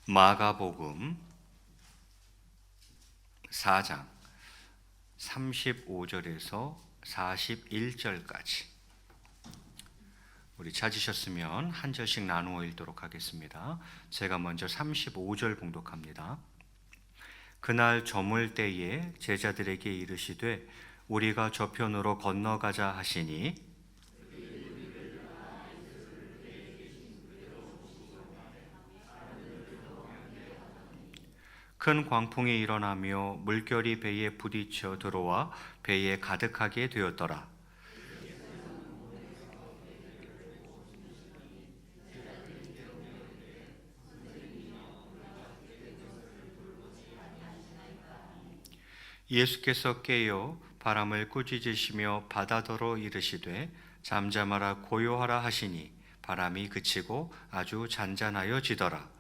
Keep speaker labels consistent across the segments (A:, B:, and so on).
A: 마가복음 4장 35절에서 41절까지 우리 찾으셨으면 한 절씩 나누어 읽도록 하겠습니다. 제가 먼저 35절 봉독합니다. 그날 저물 때에 제자들에게 이르시되 우리가 저편으로 건너가자 하시니 큰 광풍이 일어나며 물결이 배에 부딪혀 들어와 배에 가득하게 되었더라. 예수께서 깨어 바람을 꾸짖으시며 바다더러 이르시되 잠잠하라 고요하라 하시니 바람이 그치고 아주 잔잔하여지더라.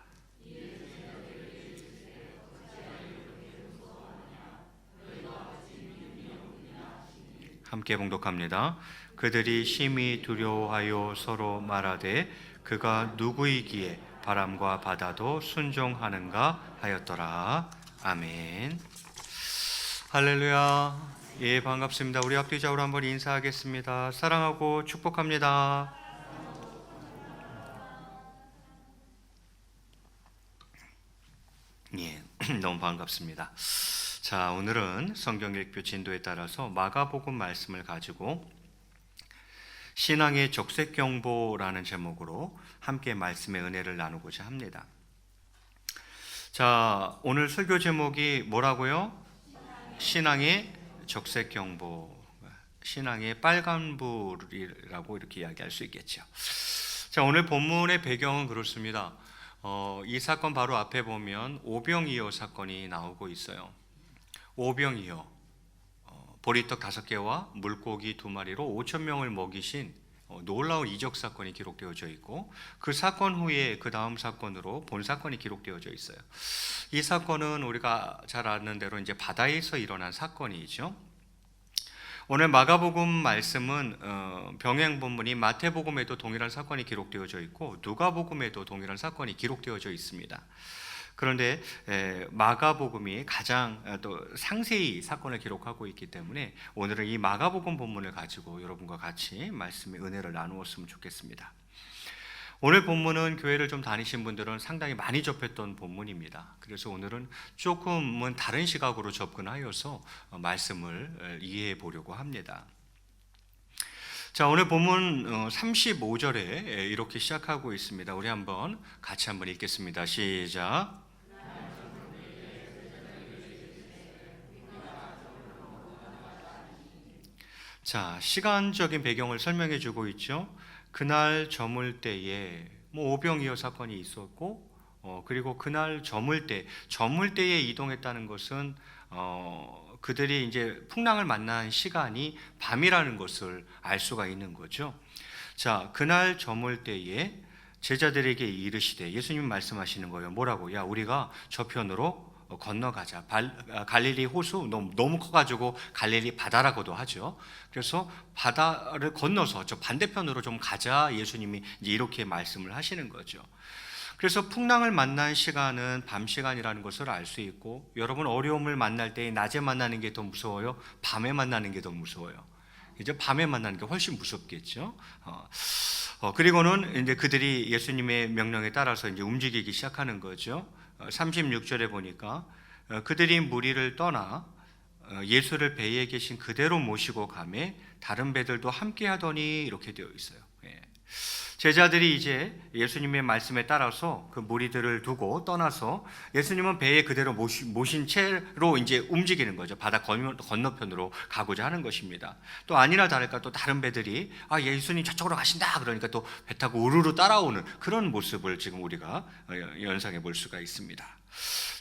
A: 함께 봉독합니다. 그들이 심히 두려워하여 서로 말하되 그가 누구이기에 바람과 바다도 순종하는가 하였더라. 아멘. 할렐루야. 예, 반갑습니다. 우리 앞뒤좌우로 한번 인사하겠습니다. 사랑하고 축복합니다. 예, 너무 반갑습니다. 자, 오늘은 성경 읽교 진도에 따라서 마가복음 말씀을 가지고 신앙의 적색경보라는 제목으로 함께 말씀의 은혜를 나누고자 합니다. 자, 오늘 설교 제목이 뭐라고요? 신앙의 적색경보, 신앙의 빨간불이라고 이렇게 이야기할 수 있겠죠. 자, 오늘 본문의 배경은 그렇습니다. 이 사건 바로 앞에 보면 오병이어 사건이 나오고 있어요. 오병이어, 보리떡 5개와 물고기 2마리로 5,000명을 먹이신 놀라운 이적 사건이 기록되어져 있고, 그 사건 후에 그 다음 사건으로 본 사건이 기록되어져 있어요. 이 사건은 우리가 잘 아는 대로 이제 바다에서 일어난 사건이죠. 오늘 마가복음 말씀은 병행 본문이 마태복음에도 동일한 사건이 기록되어져 있고 누가복음에도 동일한 사건이 기록되어져 있습니다. 그런데 마가복음이 가장 또 상세히 사건을 기록하고 있기 때문에 오늘은 이 마가복음 본문을 가지고 여러분과 같이 말씀의 은혜를 나누었으면 좋겠습니다. 오늘 본문은 교회를 좀 다니신 분들은 상당히 많이 접했던 본문입니다. 그래서 오늘은 조금은 다른 시각으로 접근하여서 말씀을 이해해 보려고 합니다. 자, 오늘 본문 35절에 이렇게 시작하고 있습니다. 우리 한번 같이 한번 읽겠습니다. 시작. 자, 시간적인 배경을 설명해 주고 있죠. 그날 저물 때에 오병이어 사건이 있었고, 그리고 그날 저물 때에 이동했다는 것은 그들이 이제 풍랑을 만난 시간이 밤이라는 것을 알 수가 있는 거죠. 자, 그날 저물 때에 제자들에게 이르시되, 예수님 말씀하시는 거예요. 뭐라고? 야, 우리가 저편으로 건너가자. 갈릴리 호수 너무 커가지고 갈릴리 바다라고도 하죠. 그래서 바다를 건너서 저 반대편으로 좀 가자. 예수님이 이제 이렇게 말씀을 하시는 거죠. 그래서 풍랑을 만난 시간은 밤 시간이라는 것을 알 수 있고, 여러분 어려움을 만날 때 낮에 만나는 게 더 무서워요? 밤에 만나는 게 더 무서워요? 이제 밤에 만나는 게 훨씬 무섭겠죠. 그리고는 이제 그들이 예수님의 명령에 따라서 이제 움직이기 시작하는 거죠. 36절에 보니까 그들이 무리를 떠나 예수를 배에 계신 그대로 모시고 가매 다른 배들도 함께 하더니 이렇게 되어 있어요. 제자들이 이제 예수님의 말씀에 따라서 그 무리들을 두고 떠나서 예수님은 배에 그대로 모신 채로 이제 움직이는 거죠. 바다 건너편으로 가고자 하는 것입니다. 또 아니나 다를까 또 다른 배들이 예수님 저쪽으로 가신다 그러니까 또 배 타고 우르르 따라오는 그런 모습을 지금 우리가 연상해 볼 수가 있습니다.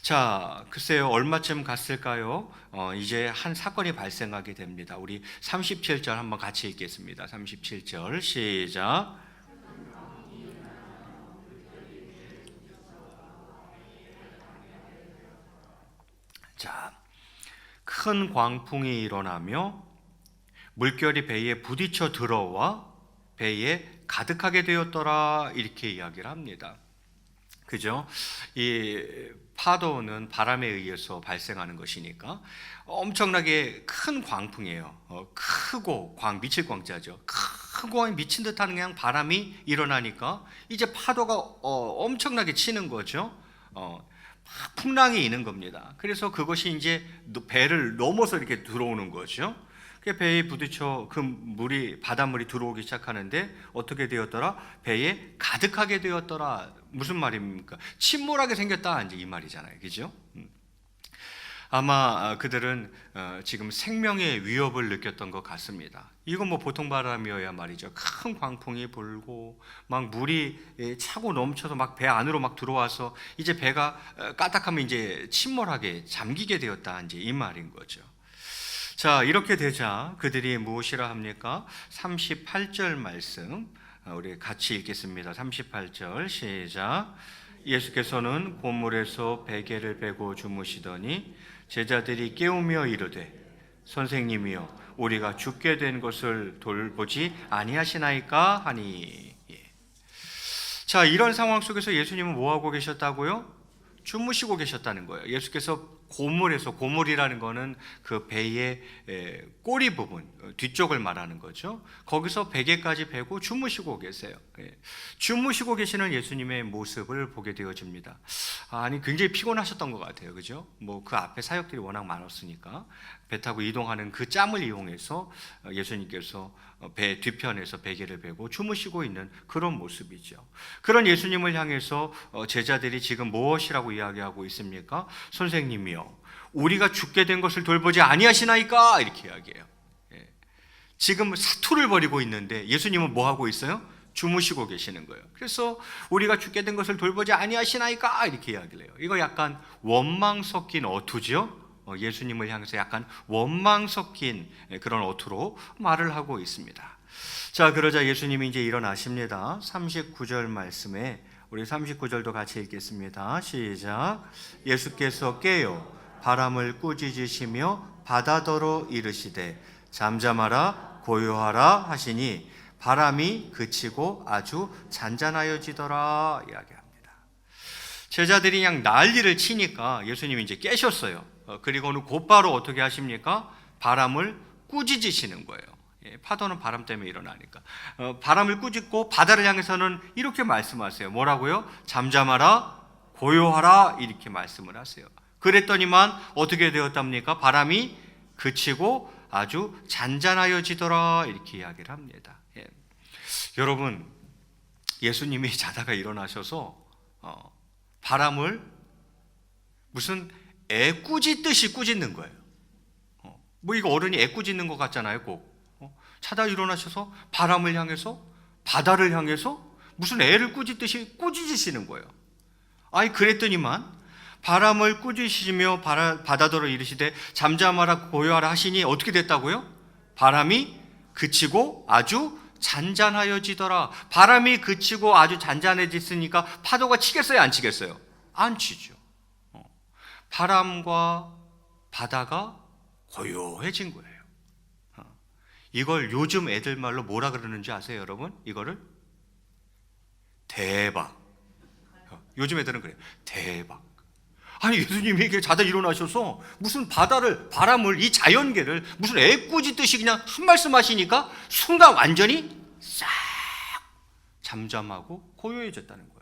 A: 자, 글쎄요, 얼마쯤 갔을까요? 이제 한 사건이 발생하게 됩니다. 우리 37절 한번 같이 읽겠습니다. 37절 시작. 자, 큰 광풍이 일어나며 물결이 배에 부딪혀 들어와 배에 가득하게 되었더라 이렇게 이야기를 합니다. 그죠? 이 파도는 바람에 의해서 발생하는 것이니까 엄청나게 큰 광풍이에요. 크고 미칠 광자죠. 크고 미친 듯한 그냥 바람이 일어나니까 이제 파도가 엄청나게 치는 거죠. 막 풍랑이 있는 겁니다. 그래서 그것이 이제 배를 넘어서 이렇게 들어오는 거죠. 배에 부딪혀 그 바닷물이 들어오기 시작하는데 어떻게 되었더라? 배에 가득하게 되었더라. 무슨 말입니까? 침몰하게 생겼다, 이제 이 말이잖아요. 그죠? 아마 그들은 지금 생명의 위협을 느꼈던 것 같습니다. 이건 뭐 보통 바람이어야 말이죠. 큰 광풍이 불고 막 물이 차고 넘쳐서 막 배 안으로 막 들어와서 이제 배가 까딱하면 이제 침몰하게 잠기게 되었다, 이제 이 말인 거죠. 자, 이렇게 되자 그들이 무엇이라 합니까? 38절 말씀 우리 같이 읽겠습니다. 38절 시작. 예수께서는 곤물에서 베개를 베고 주무시더니 제자들이 깨우며 이르되 선생님이여 우리가 죽게 된 것을 돌보지 아니하시나이까 하니. 자, 이런 상황 속에서 예수님은 뭐하고 계셨다고요? 주무시고 계셨다는 거예요. 예수께서 고물이라는 거는 그 배의 꼬리 부분, 뒤쪽을 말하는 거죠. 거기서 베개까지 베고 주무시고 계세요. 주무시고 계시는 예수님의 모습을 보게 되어집니다. 아니, 굉장히 피곤하셨던 것 같아요. 그죠? 뭐 그 앞에 사역들이 워낙 많았으니까 배 타고 이동하는 그 짬을 이용해서 예수님께서 배 뒤편에서 베개를 베고 주무시고 있는 그런 모습이죠. 그런 예수님을 향해서 제자들이 지금 무엇이라고 이야기하고 있습니까? 선생님이요, 우리가 죽게 된 것을 돌보지 아니하시나이까, 이렇게 이야기해요. 지금 사투를 벌이고 있는데 예수님은 뭐 하고 있어요? 주무시고 계시는 거예요. 그래서 우리가 죽게 된 것을 돌보지 아니하시나이까, 이렇게 이야기를 해요. 이거 약간 원망 섞인 어투죠. 예수님을 향해서 약간 원망 섞인 그런 어투로 말을 하고 있습니다. 자, 그러자 예수님이 이제 일어나십니다. 39절 말씀에 우리 39절도 같이 읽겠습니다. 시작. 예수께서 깨어 바람을 꾸짖으시며 바다더러 이르시되 잠잠하라 고요하라 하시니 바람이 그치고 아주 잔잔하여지더라, 이야기합니다. 제자들이 그냥 난리를 치니까 예수님이 이제 깨셨어요. 그리고는 곧바로 어떻게 하십니까? 바람을 꾸짖으시는 거예요. 파도는 바람 때문에 일어나니까. 바람을 꾸짖고 바다를 향해서는 이렇게 말씀하세요. 뭐라고요? 잠잠하라, 고요하라, 이렇게 말씀을 하세요. 그랬더니만 어떻게 되었답니까? 바람이 그치고 아주 잔잔하여지더라, 이렇게 이야기를 합니다. 여러분, 예수님이 자다가 일어나셔서 바람을 무슨 애 꾸짖듯이 꾸짖는 거예요. 뭐 이거 어른이 애 꾸짖는 것 같잖아요. 꼭 자다 일어나셔서 바람을 향해서, 바다를 향해서 무슨 애를 꾸짖듯이 꾸짖으시는 거예요. 아니, 그랬더니만 바람을 꾸짖으시며 바다더러 이르시되 잠잠하라 고요하라 하시니 어떻게 됐다고요? 바람이 그치고 아주 잔잔하여지더라. 바람이 그치고 아주 잔잔해졌으니까 파도가 치겠어요, 안 치겠어요? 안 치죠. 바람과 바다가 고요해진 거예요. 이걸 요즘 애들 말로 뭐라 그러는지 아세요, 여러분? 이거를 대박. 요즘 애들은 그래요. 대박. 아니, 예수님이 이렇게 자다 일어나셔서 무슨 바람을, 이 자연계를 무슨 애꾸짖듯이 그냥 한 말씀 하시니까 순간 완전히 싹 잠잠하고 고요해졌다는 거예요.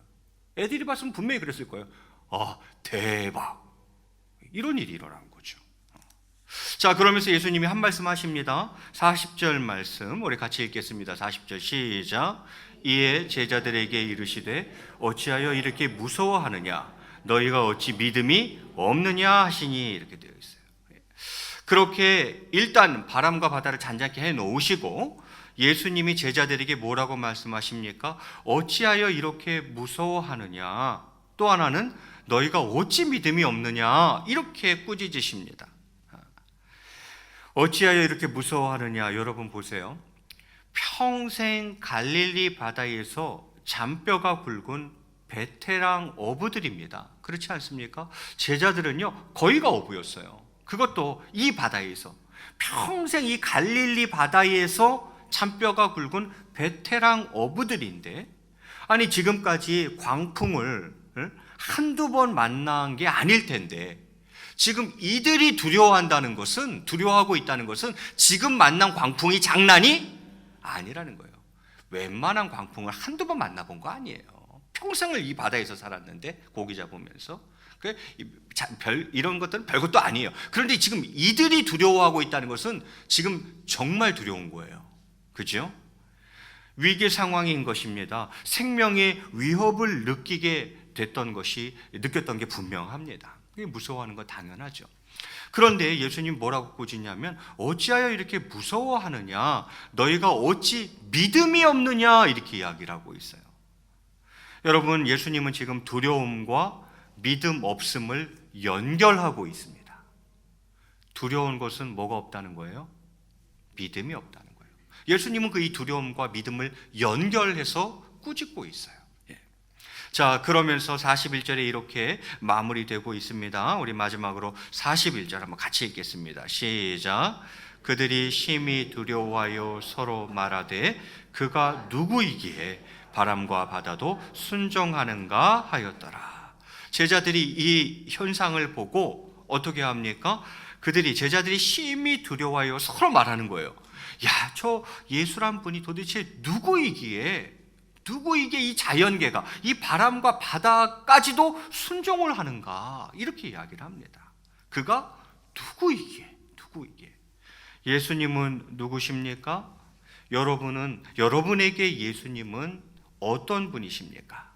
A: 애들이 봤으면 분명히 그랬을 거예요. 아, 대박. 이런 일이 일어난 거죠. 자, 그러면서 예수님이 한 말씀 하십니다. 40절 말씀 우리 같이 읽겠습니다. 40절 시작. 이에 제자들에게 이르시되 어찌하여 이렇게 무서워하느냐, 너희가 어찌 믿음이 없느냐 하시니, 이렇게 되어 있어요. 그렇게 일단 바람과 바다를 잔잔케 해 놓으시고 예수님이 제자들에게 뭐라고 말씀하십니까? 어찌하여 이렇게 무서워하느냐, 또 하나는 너희가 어찌 믿음이 없느냐, 이렇게 꾸짖으십니다. 어찌하여 이렇게 무서워하느냐, 여러분 보세요. 평생 갈릴리 바다에서 잔뼈가 굵은 베테랑 어부들입니다. 그렇지 않습니까? 제자들은요, 거의가 어부였어요. 그것도 이 바다에서 평생 이 갈릴리 바다에서 잔뼈가 굵은 베테랑 어부들인데, 아니 지금까지 광풍을 한두 번 만난 게 아닐 텐데 지금 이들이 두려워하고 있다는 것은 지금 만난 광풍이 장난이 아니라는 거예요. 웬만한 광풍을 한두 번 만나본 거 아니에요. 평생을 이 바다에서 살았는데 고기 잡으면서 이런 것들은 별것도 아니에요. 그런데 지금 이들이 두려워하고 있다는 것은 지금 정말 두려운 거예요. 그죠? 위기 상황인 것입니다. 생명의 위협을 느꼈던 게 분명합니다. 무서워하는 건 당연하죠. 그런데 예수님 뭐라고 꾸짖냐면 어찌하여 이렇게 무서워하느냐, 너희가 어찌 믿음이 없느냐, 이렇게 이야기를 하고 있어요. 여러분, 예수님은 지금 두려움과 믿음 없음을 연결하고 있습니다. 두려운 것은 뭐가 없다는 거예요? 믿음이 없다는 거예요. 예수님은 이 두려움과 믿음을 연결해서 꾸짖고 있어요. 자, 그러면서 41절에 이렇게 마무리되고 있습니다. 우리 마지막으로 41절 한번 같이 읽겠습니다. 시작. 그들이 심히 두려워하여 서로 말하되 그가 누구이기에 바람과 바다도 순종하는가 하였더라. 제자들이 이 현상을 보고 어떻게 합니까? 제자들이 심히 두려워하여 서로 말하는 거예요. 야, 저 예수란 분이 도대체 누구이기에 이 자연계가, 이 바람과 바다까지도 순종을 하는가, 이렇게 이야기를 합니다. 그가 누구이기에. 예수님은 누구십니까? 여러분에게 예수님은 어떤 분이십니까?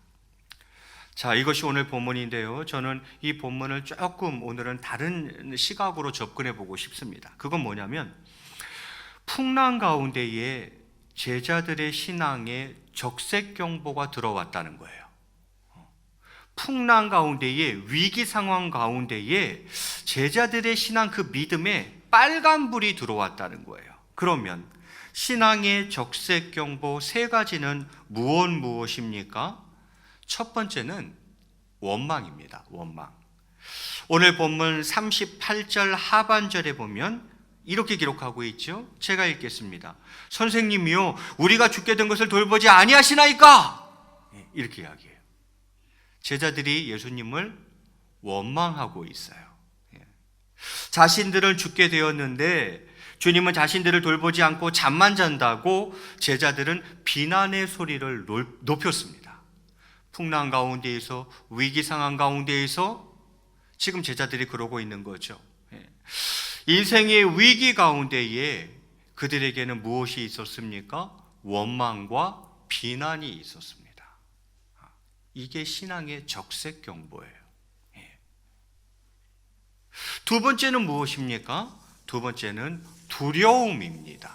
A: 자, 이것이 오늘 본문인데요. 저는 이 본문을 조금 오늘은 다른 시각으로 접근해 보고 싶습니다. 그건 뭐냐면 풍랑 가운데에 제자들의 신앙에 적색경보가 들어왔다는 거예요. 풍랑 가운데에, 위기 상황 가운데에 제자들의 신앙, 그 믿음에 빨간불이 들어왔다는 거예요. 그러면 신앙의 적색경보 세 가지는 무엇입니까? 첫 번째는 원망입니다. 원망. 오늘 본문 38절 하반절에 보면 이렇게 기록하고 있죠. 제가 읽겠습니다. 선생님이요, 우리가 죽게 된 것을 돌보지 아니하시나이까? 이렇게 이야기해요. 제자들이 예수님을 원망하고 있어요. 자신들은 죽게 되었는데 주님은 자신들을 돌보지 않고 잠만 잔다고 제자들은 비난의 소리를 높였습니다. 풍랑 가운데에서, 위기 상황 가운데에서 지금 제자들이 그러고 있는 거죠. 인생의 위기 가운데에 그들에게는 무엇이 있었습니까? 원망과 비난이 있었습니다. 이게 신앙의 적색경보예요. 두 번째는 무엇입니까? 두 번째는 두려움입니다.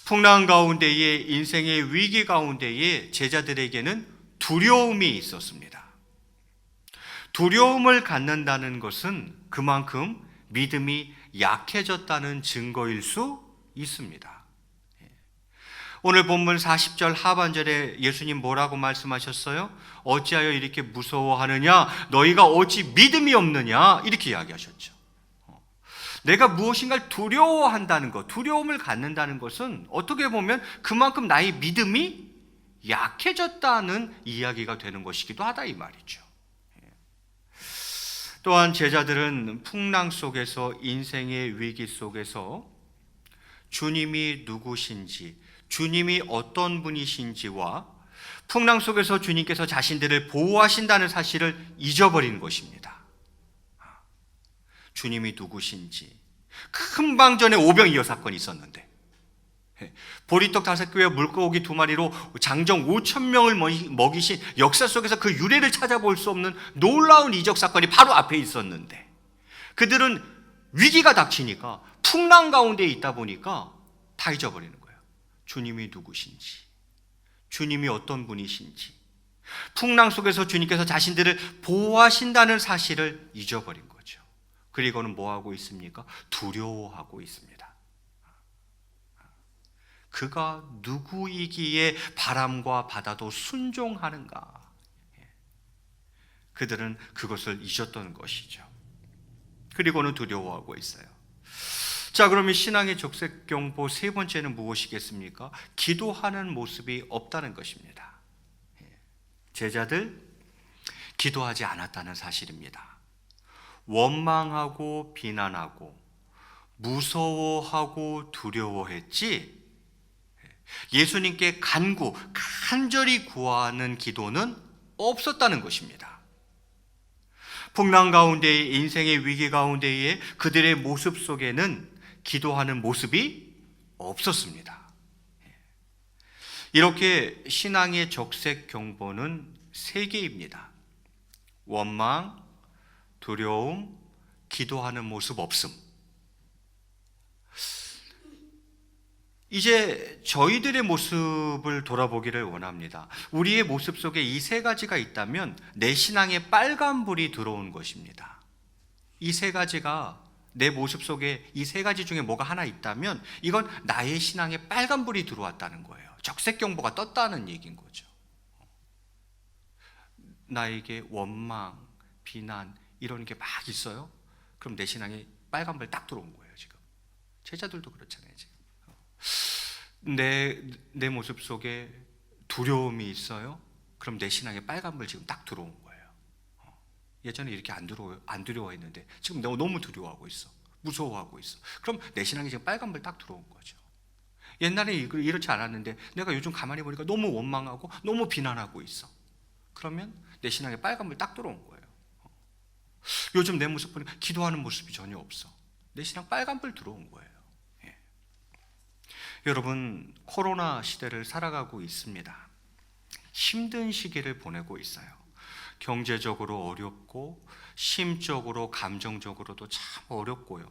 A: 풍랑 가운데에, 인생의 위기 가운데에 제자들에게는 두려움이 있었습니다. 두려움을 갖는다는 것은 그만큼 믿음이 약해졌다는 증거일 수 있습니다. 오늘 본문 40절 하반절에 예수님 뭐라고 말씀하셨어요? 어찌하여 이렇게 무서워하느냐? 너희가 어찌 믿음이 없느냐? 이렇게 이야기하셨죠. 내가 무엇인가를 두려워한다는 것, 두려움을 갖는다는 것은 어떻게 보면 그만큼 나의 믿음이 약해졌다는 이야기가 되는 것이기도 하다, 이 말이죠. 또한 제자들은 풍랑 속에서, 인생의 위기 속에서 주님이 누구신지, 주님이 어떤 분이신지와 풍랑 속에서 주님께서 자신들을 보호하신다는 사실을 잊어버린 것입니다. 주님이 누구신지. 금방 전에 오병이어 사건이 있었는데 보리떡 5개와 물고기 2마리로 장정 5,000명을 먹이신 역사 속에서 그 유래를 찾아볼 수 없는 놀라운 이적 사건이 바로 앞에 있었는데 그들은 위기가 닥치니까, 풍랑 가운데 있다 보니까 다 잊어버리는 거예요. 주님이 누구신지, 주님이 어떤 분이신지, 풍랑 속에서 주님께서 자신들을 보호하신다는 사실을 잊어버린 거죠. 그리고는 뭐하고 있습니까? 두려워하고 있습니다. 그가 누구이기에 바람과 바다도 순종하는가? 그들은 그것을 잊었던 것이죠. 그리고는 두려워하고 있어요. 자, 그러면 신앙의 적색경보 세 번째는 무엇이겠습니까? 기도하는 모습이 없다는 것입니다. 제자들, 기도하지 않았다는 사실입니다. 원망하고 비난하고 무서워하고 두려워했지, 예수님께 간절히 구하는 기도는 없었다는 것입니다. 풍랑 가운데, 인생의 위기 가운데에 그들의 모습 속에는 기도하는 모습이 없었습니다. 이렇게 신앙의 적색 경보는 세 개입니다. 원망, 두려움, 기도하는 모습 없음. 이제 저희들의 모습을 돌아보기를 원합니다. 우리의 모습 속에 이 세 가지가 있다면 내 신앙에 빨간불이 들어온 것입니다. 이 세 가지가 내 모습 속에 이 세 가지 중에 뭐가 하나 있다면 이건 나의 신앙에 빨간불이 들어왔다는 거예요. 적색경보가 떴다는 얘기인 거죠. 나에게 원망, 비난 이런 게 막 있어요? 그럼 내 신앙에 빨간불 딱 들어온 거예요. 지금 제자들도 그렇잖아요. 지금 내 모습 속에 두려움이 있어요? 그럼 내 신앙에 빨간불 지금 딱 들어온 거예요. 예전에 이렇게 안 두려워했는데 지금 너무 두려워하고 있어. 무서워하고 있어. 그럼 내 신앙에 지금 빨간불 딱 들어온 거죠. 옛날에 이렇지 않았는데 내가 요즘 가만히 보니까 너무 원망하고 너무 비난하고 있어. 그러면 내 신앙에 빨간불 딱 들어온 거예요. 요즘 내 모습 보니까 기도하는 모습이 전혀 없어. 내 신앙 빨간불 들어온 거예요. 여러분, 코로나 시대를 살아가고 있습니다. 힘든 시기를 보내고 있어요. 경제적으로 어렵고 심적으로 감정적으로도 참 어렵고요.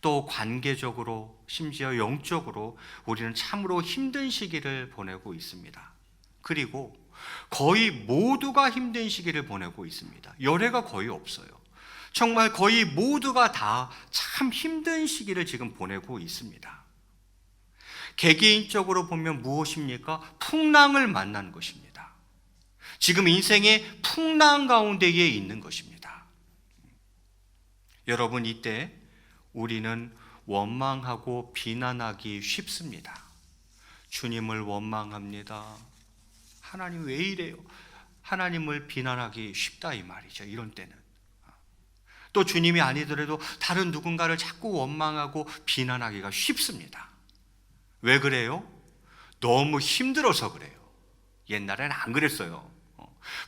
A: 또 관계적으로 심지어 영적으로 우리는 참으로 힘든 시기를 보내고 있습니다. 그리고 거의 모두가 힘든 시기를 보내고 있습니다. 열애가 거의 없어요. 정말 거의 모두가 다 참 힘든 시기를 지금 보내고 있습니다. 개개인적으로 보면 무엇입니까? 풍랑을 만난 것입니다. 지금 인생의 풍랑 가운데에 있는 것입니다. 여러분, 이때 우리는 원망하고 비난하기 쉽습니다. 주님을 원망합니다. 하나님 왜 이래요? 하나님을 비난하기 쉽다 이 말이죠. 이런 때는. 또 주님이 아니더라도 다른 누군가를 자꾸 원망하고 비난하기가 쉽습니다. 왜 그래요? 너무 힘들어서 그래요. 옛날에는 안 그랬어요.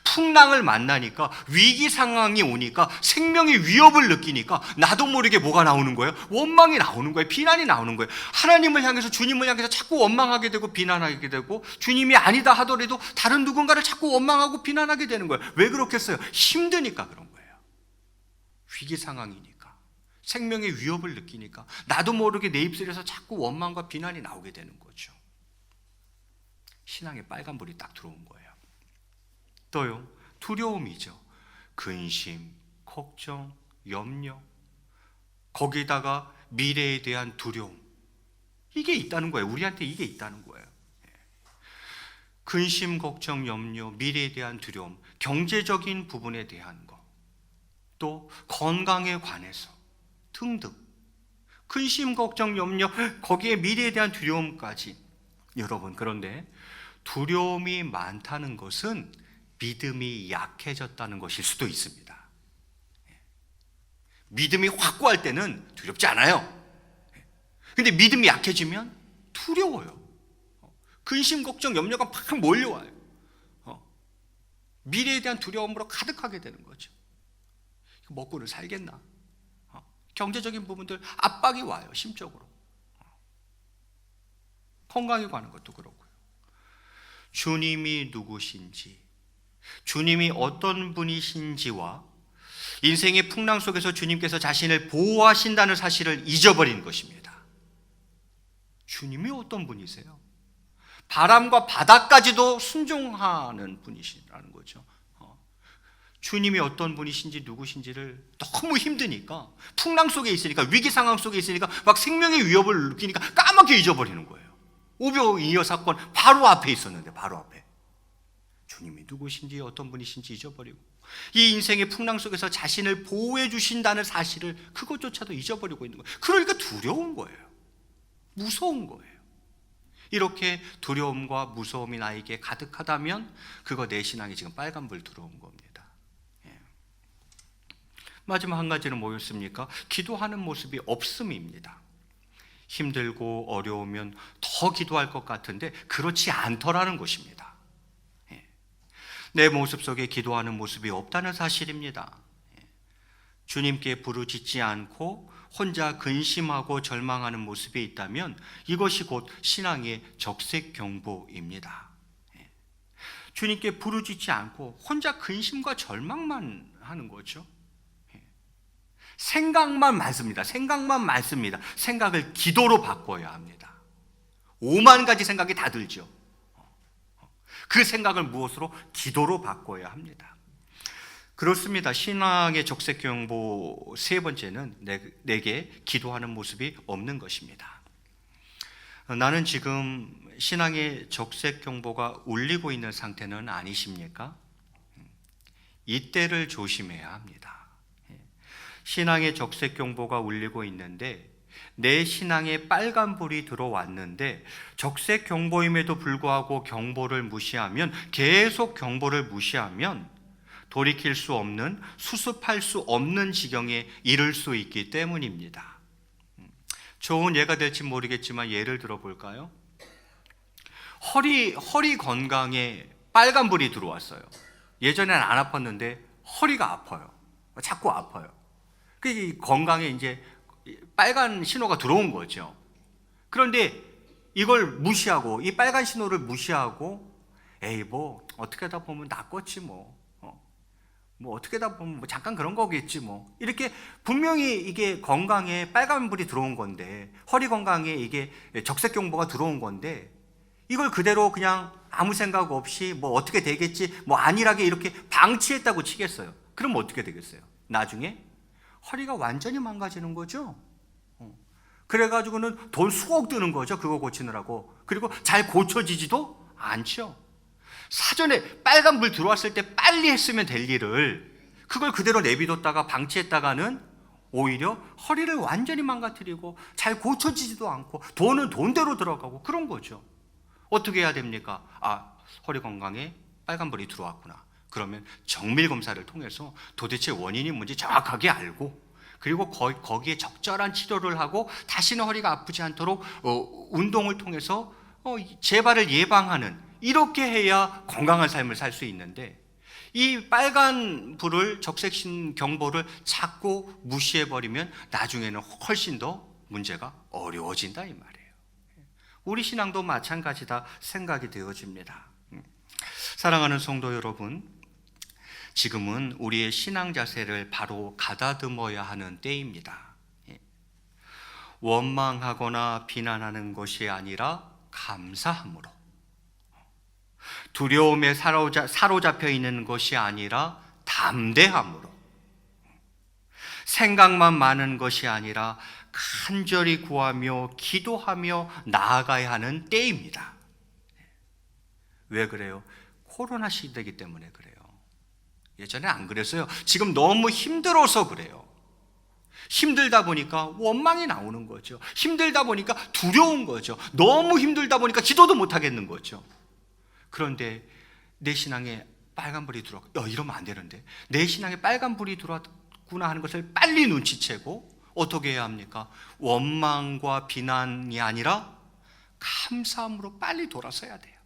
A: 풍랑을 만나니까, 위기 상황이 오니까, 생명의 위협을 느끼니까 나도 모르게 뭐가 나오는 거예요? 원망이 나오는 거예요. 비난이 나오는 거예요. 하나님을 향해서, 주님을 향해서 자꾸 원망하게 되고 비난하게 되고, 주님이 아니다 하더라도 다른 누군가를 자꾸 원망하고 비난하게 되는 거예요. 왜 그렇겠어요? 힘드니까 그런 거예요. 위기 상황이니까, 생명의 위협을 느끼니까 나도 모르게 내 입술에서 자꾸 원망과 비난이 나오게 되는 거죠. 신앙에 빨간불이 딱 들어온 거예요. 또요, 두려움이죠. 근심, 걱정, 염려, 거기다가 미래에 대한 두려움, 이게 있다는 거예요. 우리한테 이게 있다는 거예요. 근심, 걱정, 염려, 미래에 대한 두려움, 경제적인 부분에 대한 것, 또 건강에 관해서 등등, 근심, 걱정, 염려, 거기에 미래에 대한 두려움까지. 여러분, 그런데 두려움이 많다는 것은 믿음이 약해졌다는 것일 수도 있습니다. 믿음이 확고할 때는 두렵지 않아요. 근데 믿음이 약해지면 두려워요. 근심, 걱정, 염려가 막 몰려와요. 미래에 대한 두려움으로 가득하게 되는 거죠. 먹고는 살겠나? 경제적인 부분들 압박이 와요. 심적으로. 건강에 관한 것도 그렇고요. 주님이 누구신지, 주님이 어떤 분이신지와 인생의 풍랑 속에서 주님께서 자신을 보호하신다는 사실을 잊어버린 것입니다. 주님이 어떤 분이세요? 바람과 바다까지도 순종하는 분이시라는 거죠. 주님이 어떤 분이신지 누구신지를 너무 힘드니까, 풍랑 속에 있으니까, 위기 상황 속에 있으니까 막 생명의 위협을 느끼니까 까맣게 잊어버리는 거예요. 오병이어 사건 바로 앞에 있었는데, 바로 앞에 주님이 누구신지 어떤 분이신지 잊어버리고, 이 인생의 풍랑 속에서 자신을 보호해 주신다는 사실을 그것조차도 잊어버리고 있는 거예요. 그러니까 두려운 거예요. 무서운 거예요. 이렇게 두려움과 무서움이 나에게 가득하다면 그거 내 신앙이 지금 빨간불 들어온 겁니다. 마지막 한 가지는 뭐였습니까? 기도하는 모습이 없음입니다. 힘들고 어려우면 더 기도할 것 같은데 그렇지 않더라는 것입니다. 내 모습 속에 기도하는 모습이 없다는 사실입니다. 주님께 부르짖지 않고 혼자 근심하고 절망하는 모습이 있다면 이것이 곧 신앙의 적색경보입니다. 주님께 부르짖지 않고 혼자 근심과 절망만 하는 거죠. 생각만 많습니다. 생각만 많습니다. 생각을 기도로 바꿔야 합니다. 5만 가지 생각이 다 들죠. 그 생각을 무엇으로? 기도로 바꿔야 합니다. 그렇습니다. 신앙의 적색경보 세 번째는 내게 기도하는 모습이 없는 것입니다. 나는 지금 신앙의 적색경보가 울리고 있는 상태는 아니십니까? 이때를 조심해야 합니다. 신앙의 적색경보가 울리고 있는데 내 신앙에 빨간불이 들어왔는데 적색경보임에도 불구하고 경보를 무시하면, 계속 경보를 무시하면 돌이킬 수 없는, 수습할 수 없는 지경에 이를 수 있기 때문입니다. 좋은 예가 될지 모르겠지만 예를 들어볼까요? 허리 건강에 빨간불이 들어왔어요. 예전에는 안 아팠는데 허리가 아파요. 자꾸 아파요. 그 건강에 이제 빨간 신호가 들어온 거죠. 그런데 이걸 무시하고, 이 빨간 신호를 무시하고, 에이 뭐 어떻게 하다 보면 낫겠지 뭐 어떻게 하다 보면 뭐 잠깐 그런 거겠지 뭐, 이렇게 분명히 이게 건강에 빨간불이 들어온 건데, 허리 건강에 이게 적색경보가 들어온 건데, 이걸 그대로 그냥 아무 생각 없이 뭐 어떻게 되겠지, 뭐 안일하게 이렇게 방치했다고 치겠어요. 그럼 어떻게 되겠어요? 나중에 허리가 완전히 망가지는 거죠. 그래가지고는 돈 수억 드는 거죠. 그거 고치느라고. 그리고 잘 고쳐지지도 않죠. 사전에 빨간불 들어왔을 때 빨리 했으면 될 일을 그걸 그대로 내비뒀다가 방치했다가는 오히려 허리를 완전히 망가뜨리고 잘 고쳐지지도 않고 돈은 돈대로 들어가고 그런 거죠. 어떻게 해야 됩니까? 허리 건강에 빨간불이 들어왔구나. 그러면 정밀 검사를 통해서 도대체 원인이 뭔지 정확하게 알고, 그리고 거기에 적절한 치료를 하고 다시는 허리가 아프지 않도록 운동을 통해서 재발을 예방하는, 이렇게 해야 건강한 삶을 살 수 있는데, 이 빨간 불을, 적색 경보를 자꾸 무시해버리면 나중에는 훨씬 더 문제가 어려워진다 이 말이에요. 우리 신앙도 마찬가지다 생각이 되어집니다. 사랑하는 성도 여러분, 지금은 우리의 신앙 자세를 바로 가다듬어야 하는 때입니다. 원망하거나 비난하는 것이 아니라 감사함으로, 두려움에 사로잡혀 있는 것이 아니라 담대함으로, 생각만 많은 것이 아니라 간절히 구하며 기도하며 나아가야 하는 때입니다. 왜 그래요? 코로나 시대이기 때문에 그래요. 예전에 안 그랬어요. 지금 너무 힘들어서 그래요. 힘들다 보니까 원망이 나오는 거죠. 힘들다 보니까 두려운 거죠. 너무 힘들다 보니까 기도도 못 하겠는 거죠. 그런데 내 신앙에 빨간불이 들어왔고, 이러면 안 되는데, 내 신앙에 빨간불이 들어왔구나 하는 것을 빨리 눈치채고 어떻게 해야 합니까? 원망과 비난이 아니라 감사함으로 빨리 돌아서야 돼요.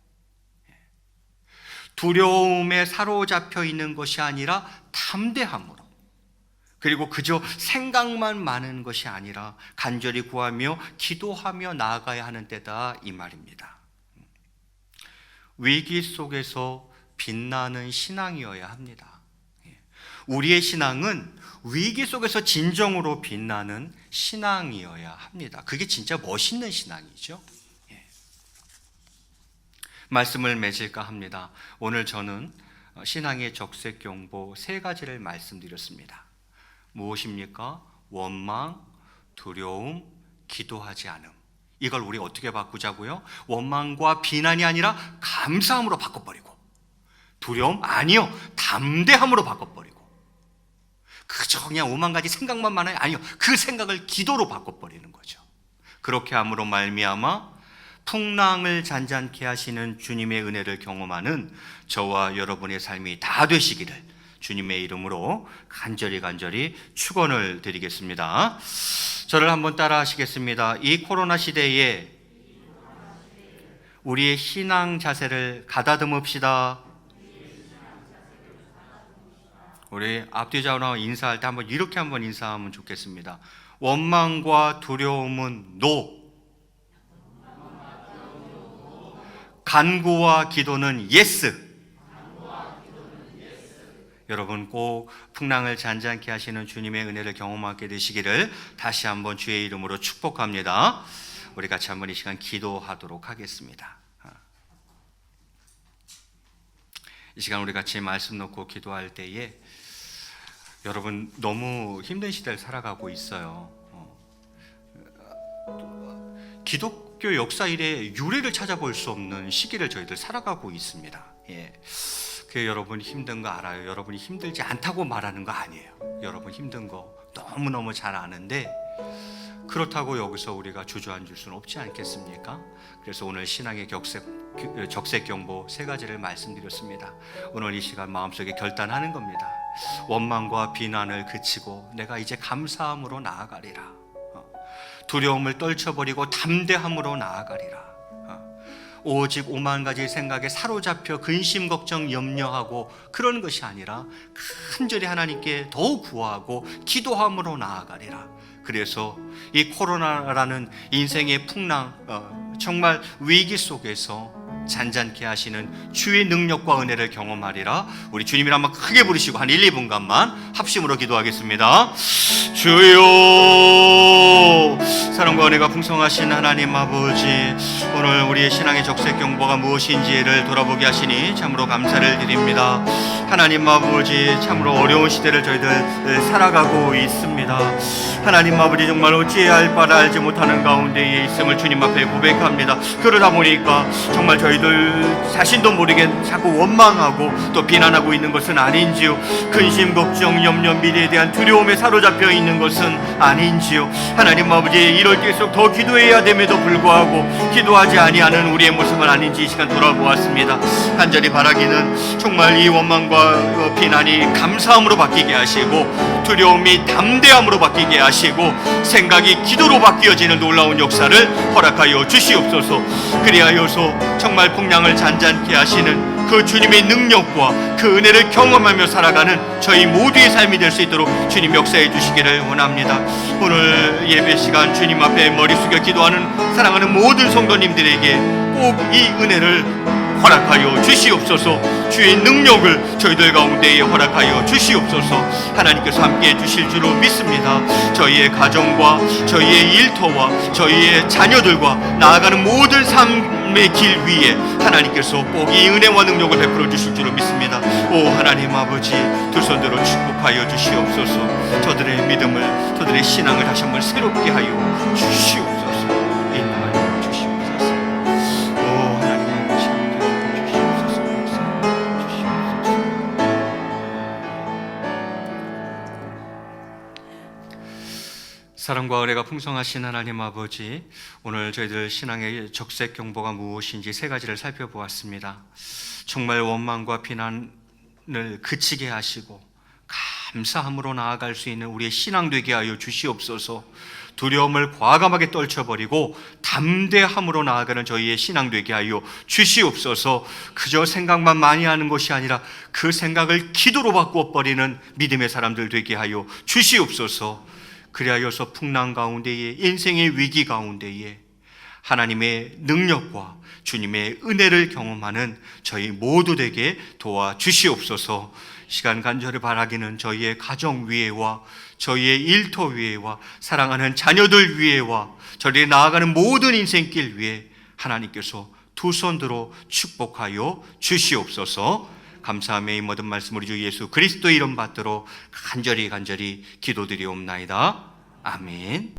A: 두려움에 사로잡혀 있는 것이 아니라 담대함으로, 그리고 그저 생각만 많은 것이 아니라 간절히 구하며 기도하며 나아가야 하는 때다 이 말입니다. 위기 속에서 빛나는 신앙이어야 합니다. 우리의 신앙은 위기 속에서 진정으로 빛나는 신앙이어야 합니다. 그게 진짜 멋있는 신앙이죠. 말씀을 맺을까 합니다. 오늘 저는 신앙의 적색경보 세 가지를 말씀드렸습니다. 무엇입니까? 원망, 두려움, 기도하지 않음. 이걸 우리 어떻게 바꾸자고요? 원망과 비난이 아니라 감사함으로 바꿔버리고, 두려움? 아니요, 담대함으로 바꿔버리고, 그저 그냥 5만 가지 생각만 많아요? 아니요, 그 생각을 기도로 바꿔버리는 거죠. 그렇게 함으로 말미암아 풍랑을 잔잔케 하시는 주님의 은혜를 경험하는 저와 여러분의 삶이 다 되시기를 주님의 이름으로 간절히 축원을 드리겠습니다. 저를 한번 따라 하시겠습니다. 이 코로나 시대에 우리의 신앙 자세를 가다듬읍시다. 우리 앞뒤좌우랑 인사할 때 한번 이렇게 한번 인사하면 좋겠습니다. 원망과 두려움은 NO, 간구와 기도는 YES. 여러분 꼭 풍랑을 잔잔케 하시는 주님의 은혜를 경험하게 되시기를 다시 한번 주의 이름으로 축복합니다. 우리 같이 한번 이 시간 기도하도록 하겠습니다. 이 시간 우리 같이 말씀 놓고 기도할 때에 여러분 너무 힘든 시대를 살아가고 있어요. 기독교 역사 이래 유례를 찾아볼 수 없는 시기를 저희들 살아가고 있습니다. 그 여러분 힘든 거 알아요. 여러분이 힘들지 않다고 말하는 거 아니에요. 여러분 힘든 거 너무너무 잘 아는데 그렇다고 여기서 우리가 주저앉을 수는 없지 않겠습니까? 그래서 오늘 신앙의 적색경보 3가지를 말씀드렸습니다. 오늘 이 시간 마음속에 결단하는 겁니다. 원망과 비난을 그치고 내가 이제 감사함으로 나아가리라. 두려움을 떨쳐버리고 담대함으로 나아가리라. 오직 오만 가지 생각에 사로잡혀 근심, 걱정, 염려하고 그런 것이 아니라 간절히 하나님께 더욱 구하고 기도함으로 나아가리라. 그래서 이 코로나라는 인생의 풍랑, 정말 위기 속에서 잔잔케 하시는 주의 능력과 은혜를 경험하리라. 우리 주님이랑 한번 크게 부르시고 한 1, 2분간만 합심으로 기도하겠습니다. 주여, 사랑과 은혜가 풍성하신 하나님 아버지, 오늘 우리의 신앙의 적색경보가 무엇인지를 돌아보게 하시니 참으로 감사를 드립니다. 하나님 아버지, 참으로 어려운 시대를 저희들 살아가고 있습니다. 하나님 아버지, 정말 어찌해야 할 바를 알지 못하는 가운데에 있음을 주님 앞에 고백합니다. 그러다 보니까 정말 저희들 자신도 모르게 자꾸 원망하고 또 비난하고 있는 것은 아닌지요. 근심, 걱정, 염려, 미래에 대한 두려움에 사로잡혀 있는 것은 아닌지요. 하나님 아버지, 이럴 때일수록 더 기도해야 됨에도 불구하고 기도하지 아니하는 우리의 모습은 아닌지 이 시간 돌아보았습니다. 간절히 바라기는 정말 이 원망과 비난이 감사함으로 바뀌게 하시고 두려움이 담대함으로 바뀌게 하시고 생각이 기도로 바뀌어지는 놀라운 역사를 허락하여 주시옵소서. 그리하여서 정말 풍랑을 잔잔케 하시는 그 주님의 능력과 그 은혜를 경험하며 살아가는 저희 모두의 삶이 될 수 있도록 주님 역사해 주시기를 원합니다. 오늘 예배 시간 주님 앞에 머리 숙여 기도하는 사랑하는 모든 성도님들에게 꼭 이 은혜를 허락하여 주시옵소서. 주의 능력을 저희들 가운데에 허락하여 주시옵소서. 하나님께서 함께해 주실 줄로 믿습니다. 저희의 가정과 저희의 일터와 저희의 자녀들과 나아가는 모든 삶의 길 위에 하나님께서 꼭 이 은혜와 능력을 베풀어 주실 줄로 믿습니다. 오 하나님 아버지, 두 손들어 축복하여 주시옵소서. 저들의 믿음을, 저들의 신앙을 다시 한번 새롭게 하여 주시옵소서. 인도하여 주시옵소서. 오 하나님 아버지, 사랑과 은혜가 풍성하신 하나님 아버지, 오늘 저희들 신앙의 적색경보가 무엇인지 3가지를 살펴보았습니다. 정말 원망과 비난을 그치게 하시고 감사함으로 나아갈 수 있는 우리의 신앙 되게 하여 주시옵소서. 두려움을 과감하게 떨쳐버리고 담대함으로 나아가는 저희의 신앙 되게 하여 주시옵소서. 그저 생각만 많이 하는 것이 아니라 그 생각을 기도로 바꿔버리는 믿음의 사람들 되게 하여 주시옵소서. 그리하여서 풍랑 가운데에, 인생의 위기 가운데에 하나님의 능력과 주님의 은혜를 경험하는 저희 모두 되게 도와주시옵소서. 시간 간절히 바라기는 저희의 가정 위에와 저희의 일터 위에와 사랑하는 자녀들 위에와 저희의 나아가는 모든 인생길 위에 하나님께서 두 손 들어 축복하여 주시옵소서. 감사하며 이 모든 말씀 우리 주 예수 그리스도 이름 받들어 간절히 기도드리옵나이다. 아멘.